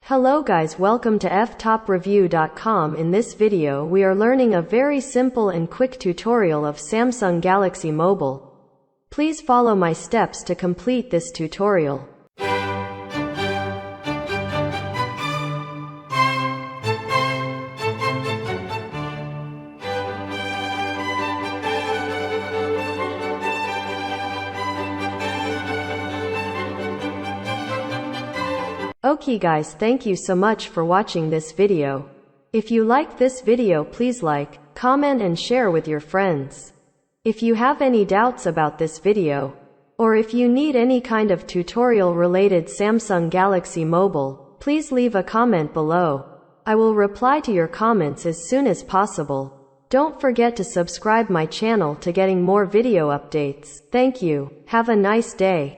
Hello guys, welcome to Ftopreview.com. In this video we are learning a very simple and quick tutorial of Samsung Galaxy Mobile. Please follow my steps to complete this tutorial. Okay guys, thank you so much for watching this video. If you like this video, please like, comment and share with your friends. If you have any doubts about this video, or if you need any kind of tutorial related Samsung Galaxy Mobile, please leave a comment below. I will reply to your comments as soon as possible. Don't forget to subscribe my channel to getting more video updates. Thank you. Have a nice day.